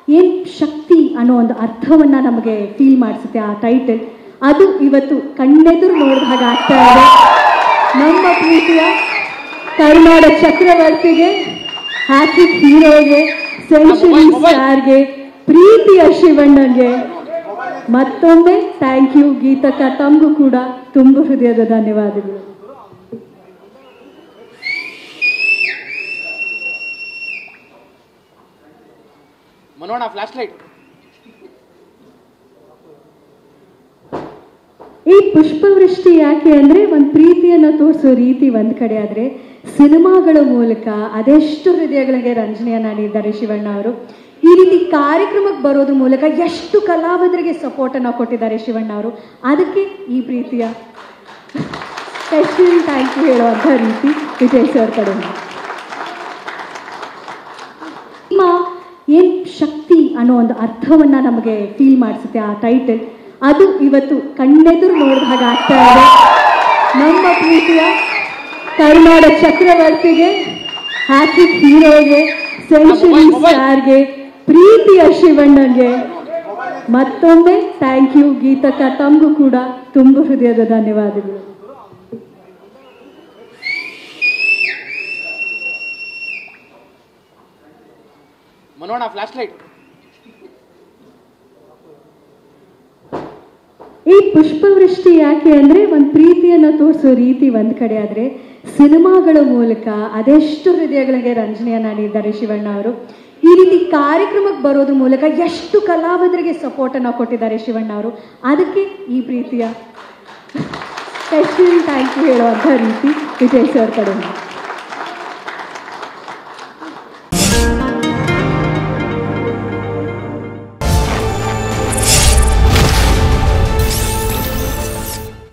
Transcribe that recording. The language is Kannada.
ಏನ್ ಶಕ್ತಿ ಅನ್ನೋ ಒಂದು ಅರ್ಥವನ್ನ ನಮಗೆ ಫೀಲ್ ಮಾಡಿಸುತ್ತೆ ಆ ಟೈಟಲ್. ಅದು ಇವತ್ತು ಕಣ್ಣೆದುರು ನೋಡಿದ ಹಾಗೆ ಆಗ್ತಾ ಇದೆ. ನಮ್ಮ ಪ್ರೀತಿಯ ಕರ್ನಾಟಕ ಚಕ್ರವರ್ತಿಗೆ, ಹ್ಯಾಟ್ರಿಕ್ ಹೀರೋಗೆ, ಸೆಂಚುರಿ ಸ್ಟಾರ್ಗೆ, ಪ್ರೀತಿಯ ಶಿವಣ್ಣಗೆ ಮತ್ತೊಮ್ಮೆ ಥ್ಯಾಂಕ್ ಯು. ಗೀತಕ್ಕ, ತಮಗೂ ಕೂಡ ತುಂಬ ಹೃದಯದ ಧನ್ಯವಾದಗಳು. ಮನೋಣ ಫ್ಲಾಶ್ ಲೈಟ್. ಈ ಪುಷ್ಪವೃಷ್ಟಿ ಯಾಕೆ ಅಂದ್ರೆ ಒಂದು ಪ್ರೀತಿಯನ್ನ ತೋರಿಸೋ ರೀತಿ ಒಂದ್ ಕಡೆ ಆದ್ರೆ, ಸಿನಿಮಾಗಳ ಮೂಲಕ ಅದೆಷ್ಟು ಹೃದಯಗಳಿಗೆ ರಂಜನೆಯನ್ನ ನೀಡಿದ್ದಾರೆ ಶಿವಣ್ಣ ಅವರು. ಈ ರೀತಿ ಕಾರ್ಯಕ್ರಮಕ್ಕೆ ಬರೋದ್ರ ಮೂಲಕ ಎಷ್ಟು ಕಲಾವಿದರಿಗೆ ಸಪೋರ್ಟ್ ಅನ್ನ ಕೊಟ್ಟಿದ್ದಾರೆ ಶಿವಣ್ಣ ಅವರು. ಅದಕ್ಕೆ ಈ ಪ್ರೀತಿಯ ಸ್ಪೆಷಲ್ ಥ್ಯಾಂಕ್ ಯು ಹೇಳುವಂತ ರೀತಿ ವಿಜಯ್ ಸರ್ ಕಡೆಯಿಂದ. ಏನ್ ಶಕ್ತಿ ಅನ್ನೋ ಒಂದು ಅರ್ಥವನ್ನ ನಮಗೆ ಫೀಲ್ ಮಾಡಿಸುತ್ತೆ ಆ ಟೈಟಲ್. ಅದು ಇವತ್ತು ಕಣ್ಣೆದುರು ನೋಡಿದ ಹಾಗೆ ಆಗ್ತಾ ಇದೆ. ನಮ್ಮ ಪ್ರೀತಿಯ ಕರ್ನಾಟಕ ಚಕ್ರವರ್ತಿಗೆ, ಹ್ಯಾಟ್ರಿಕ್ ಹೀರೋಗೆ, ಸೆಂಚುರಿ ಸ್ಟಾರ್ಗೆ, ಪ್ರೀತಿಯ ಶಿವಣ್ಣಗೆ ಮತ್ತೊಮ್ಮೆ ಥ್ಯಾಂಕ್ ಯು. ಗೀತಕ್ಕ, ತಮಗೂ ಕೂಡ ತುಂಬ ಹೃದಯದ ಧನ್ಯವಾದಗಳು. ಮನೋಣ ಫ್ಲಾಶ್ ಲೈಟ್. ಈ ಪುಷ್ಪವೃಷ್ಟಿ ಯಾಕೆ ಅಂದ್ರೆ ಒಂದು ಪ್ರೀತಿಯನ್ನ ತೋರಿಸೋ ರೀತಿ ಒಂದ್ ಕಡೆ ಆದ್ರೆ, ಸಿನಿಮಾಗಳ ಮೂಲಕ ಅದೆಷ್ಟು ಹೃದಯಗಳಿಗೆ ರಂಜನೆಯನ್ನ ನೀಡಿದ್ದಾರೆ ಶಿವಣ್ಣ ಅವರು. ಈ ರೀತಿ ಕಾರ್ಯಕ್ರಮಕ್ಕೆ ಬರೋದ್ರ ಮೂಲಕ ಎಷ್ಟು ಕಲಾವಿದರಿಗೆ ಸಪೋರ್ಟ್ ಅನ್ನ ಕೊಟ್ಟಿದ್ದಾರೆ ಶಿವಣ್ಣ ಅವರು. ಅದಕ್ಕೆ ಈ ಪ್ರೀತಿಯ ಸ್ಪೆಷಲ್ ಥ್ಯಾಂಕ್ ಯು ಹೇಳುವಂತ ರೀತಿ ವಿಜಯ್ ಸರ್ ಕಡೆಯಿಂದ.